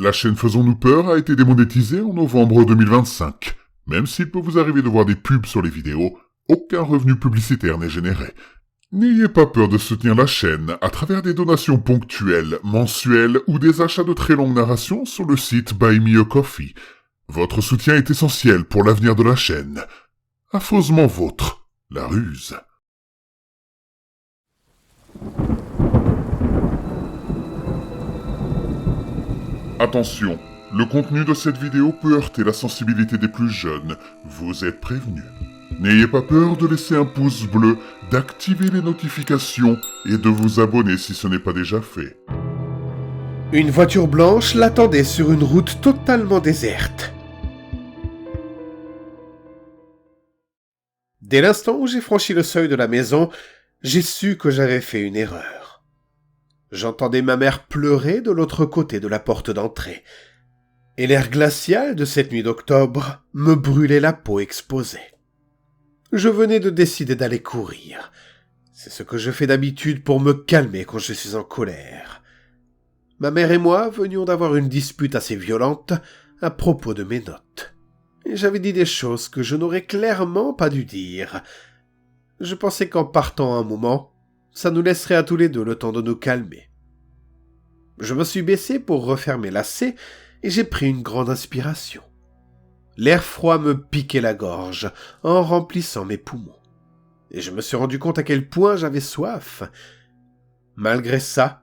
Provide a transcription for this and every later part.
La chaîne Faisons-nous peur a été démonétisée en novembre 2025. Même s'il peut vous arriver de voir des pubs sur les vidéos, aucun revenu publicitaire n'est généré. N'ayez pas peur de soutenir la chaîne à travers des donations ponctuelles, mensuelles ou des achats de très longues narrations sur le site Buy Me a Coffee. Votre soutien est essentiel pour l'avenir de la chaîne. Affreusement vôtre, la ruse. Attention, le contenu de cette vidéo peut heurter la sensibilité des plus jeunes. Vous êtes prévenus. N'ayez pas peur de laisser un pouce bleu, d'activer les notifications et de vous abonner si ce n'est pas déjà fait. Une voiture blanche l'attendait sur une route totalement déserte. Dès l'instant où j'ai franchi le seuil de la maison, j'ai su que j'avais fait une erreur. J'entendais ma mère pleurer de l'autre côté de la porte d'entrée, et l'air glacial de cette nuit d'octobre me brûlait la peau exposée. Je venais de décider d'aller courir. C'est ce que je fais d'habitude pour me calmer quand je suis en colère. Ma mère et moi venions d'avoir une dispute assez violente à propos de mes notes. Et j'avais dit des choses que je n'aurais clairement pas dû dire. Je pensais qu'en partant un moment, ça nous laisserait à tous les deux le temps de nous calmer. Je me suis baissé pour refaire mes lacets et j'ai pris une grande inspiration. L'air froid me piquait la gorge en remplissant mes poumons. Et je me suis rendu compte à quel point j'avais soif. Malgré ça,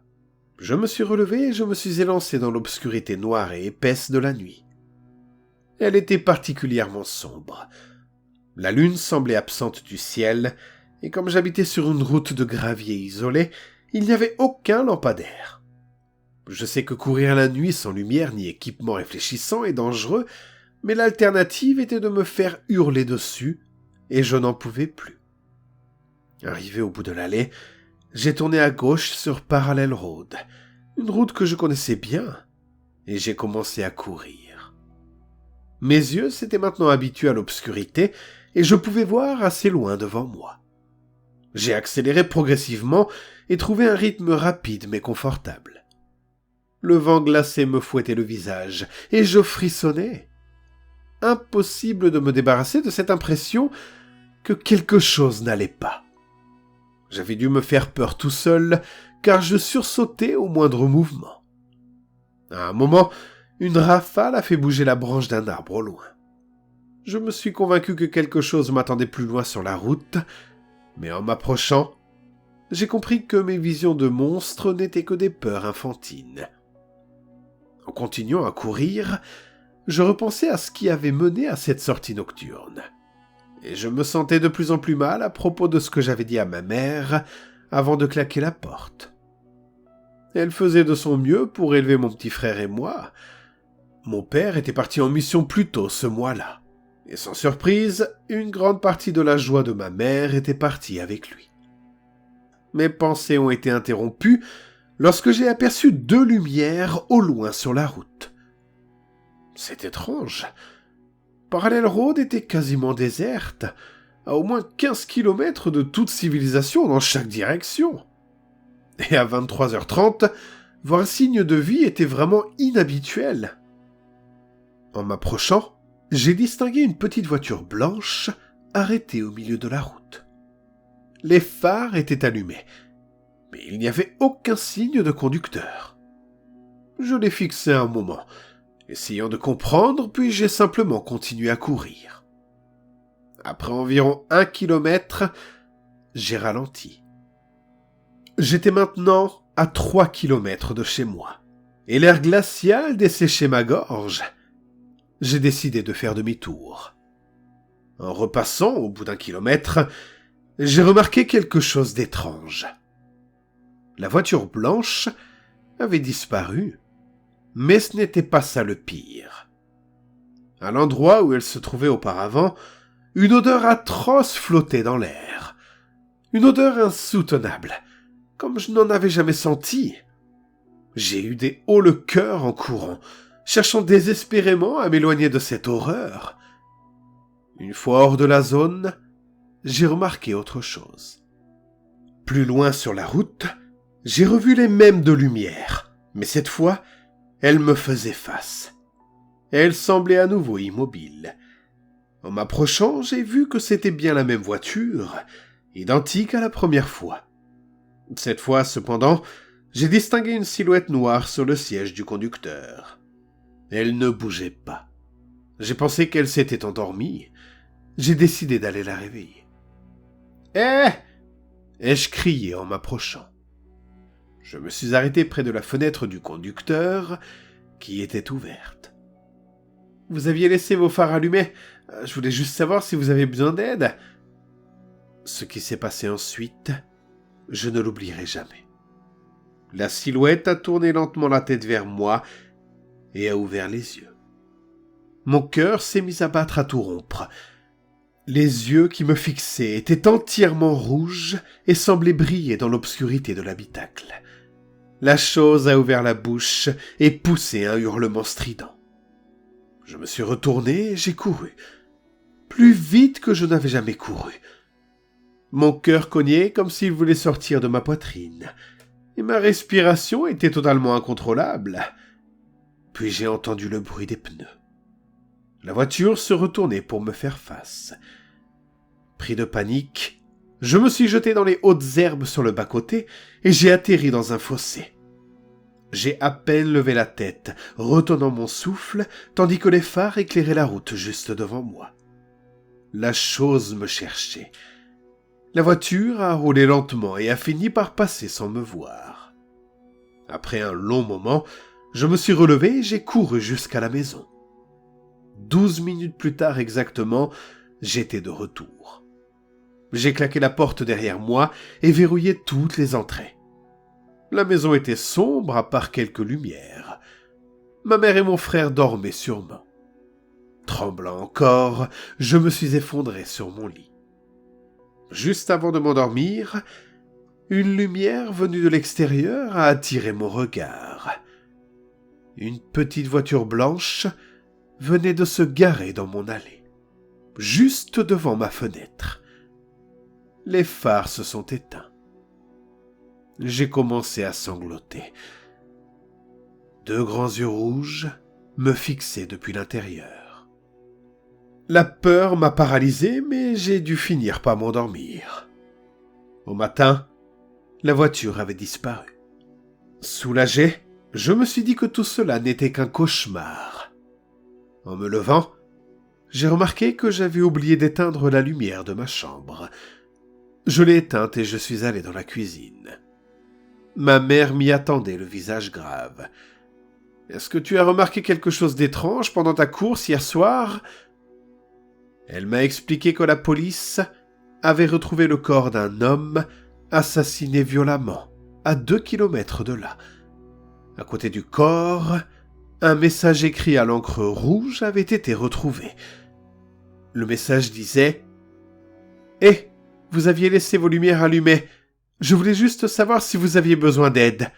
je me suis relevé et je me suis élancé dans l'obscurité noire et épaisse de la nuit. Elle était particulièrement sombre. La lune semblait absente du ciel, et comme j'habitais sur une route de gravier isolée, il n'y avait aucun lampadaire. Je sais que courir la nuit sans lumière ni équipement réfléchissant est dangereux, mais l'alternative était de me faire hurler dessus, et je n'en pouvais plus. Arrivé au bout de l'allée, j'ai tourné à gauche sur Parallel Road, une route que je connaissais bien, et j'ai commencé à courir. Mes yeux s'étaient maintenant habitués à l'obscurité, et je pouvais voir assez loin devant moi. J'ai accéléré progressivement et trouvé un rythme rapide mais confortable. Le vent glacé me fouettait le visage, et je frissonnais. Impossible de me débarrasser de cette impression que quelque chose n'allait pas. J'avais dû me faire peur tout seul, car je sursautais au moindre mouvement. À un moment, une rafale a fait bouger la branche d'un arbre au loin. Je me suis convaincu que quelque chose m'attendait plus loin sur la route, mais en m'approchant, j'ai compris que mes visions de monstres n'étaient que des peurs infantines. En continuant à courir, je repensais à ce qui avait mené à cette sortie nocturne. Et je me sentais de plus en plus mal à propos de ce que j'avais dit à ma mère avant de claquer la porte. Elle faisait de son mieux pour élever mon petit frère et moi. Mon père était parti en mission plus tôt ce mois-là. Et sans surprise, une grande partie de la joie de ma mère était partie avec lui. Mes pensées ont été interrompues lorsque j'ai aperçu 2 lumières au loin sur la route. C'est étrange. Parallel Road était quasiment déserte, à au moins 15 kilomètres de toute civilisation dans chaque direction. Et à 23h30, voir un signe de vie était vraiment inhabituel. En m'approchant, j'ai distingué une petite voiture blanche arrêtée au milieu de la route. Les phares étaient allumés, mais il n'y avait aucun signe de conducteur. Je l'ai fixé un moment, essayant de comprendre, puis j'ai simplement continué à courir. Après environ 1 kilomètre, j'ai ralenti. J'étais maintenant à 3 kilomètres de chez moi, et l'air glacial desséchait ma gorge. J'ai décidé de faire demi-tour. En repassant au bout d'1 kilomètre, j'ai remarqué quelque chose d'étrange. La voiture blanche avait disparu. Mais ce n'était pas ça le pire. À l'endroit où elle se trouvait auparavant, une odeur atroce flottait dans l'air. Une odeur insoutenable, comme je n'en avais jamais senti. J'ai eu des hauts le cœur en courant, cherchant désespérément à m'éloigner de cette horreur. Une fois hors de la zone, j'ai remarqué autre chose. Plus loin sur la route, j'ai revu les mêmes 2 lumières, mais cette fois, Elle me faisait face. Elle semblait à nouveau immobile. En m'approchant, j'ai vu que c'était bien la même voiture, identique à la première fois. Cette fois, cependant, j'ai distingué une silhouette noire sur le siège du conducteur. Elle ne bougeait pas. J'ai pensé qu'elle s'était endormie. J'ai décidé d'aller la réveiller. « Hé !» ai-je crié en m'approchant. Je me suis arrêté près de la fenêtre du conducteur, qui était ouverte. « Vous aviez laissé vos phares allumés. Je voulais juste savoir si vous avez besoin d'aide. » Ce qui s'est passé ensuite, je ne l'oublierai jamais. La silhouette a tourné lentement la tête vers moi et a ouvert les yeux. Mon cœur s'est mis à battre à tout rompre. Les yeux qui me fixaient étaient entièrement rouges et semblaient briller dans l'obscurité de l'habitacle. La chose a ouvert la bouche et poussé un hurlement strident. Je me suis retourné et j'ai couru. Plus vite que je n'avais jamais couru. Mon cœur cognait comme s'il voulait sortir de ma poitrine, et ma respiration était totalement incontrôlable. Puis j'ai entendu le bruit des pneus. La voiture se retournait pour me faire face. Pris de panique, je me suis jeté dans les hautes herbes sur le bas-côté et j'ai atterri dans un fossé. J'ai à peine levé la tête, retenant mon souffle, tandis que les phares éclairaient la route juste devant moi. La chose me cherchait. La voiture a roulé lentement et a fini par passer sans me voir. Après un long moment, je me suis relevé et j'ai couru jusqu'à la maison. 12 minutes plus tard exactement, j'étais de retour. J'ai claqué la porte derrière moi et verrouillé toutes les entrées. La maison était sombre à part quelques lumières. Ma mère et mon frère dormaient sûrement. Tremblant encore, je me suis effondré sur mon lit. Juste avant de m'endormir, une lumière venue de l'extérieur a attiré mon regard. Une petite voiture blanche venait de se garer dans mon allée, juste devant ma fenêtre. Les phares se sont éteints. J'ai commencé à sangloter. 2 grands yeux rouges me fixaient depuis l'intérieur. La peur m'a paralysé, mais j'ai dû finir par m'endormir. Au matin, la voiture avait disparu. Soulagé, je me suis dit que tout cela n'était qu'un cauchemar. En me levant, j'ai remarqué que j'avais oublié d'éteindre la lumière de ma chambre. Je l'ai éteinte et je suis allé dans la cuisine. Ma mère m'y attendait, le visage grave. « Est-ce que tu as remarqué quelque chose d'étrange pendant ta course hier soir ?» Elle m'a expliqué que la police avait retrouvé le corps d'un homme assassiné violemment, à 2 kilomètres de là. À côté du corps, un message écrit à l'encre rouge avait été retrouvé. Le message disait « Hé, vous aviez laissé vos lumières allumées. Je voulais juste savoir si vous aviez besoin d'aide. »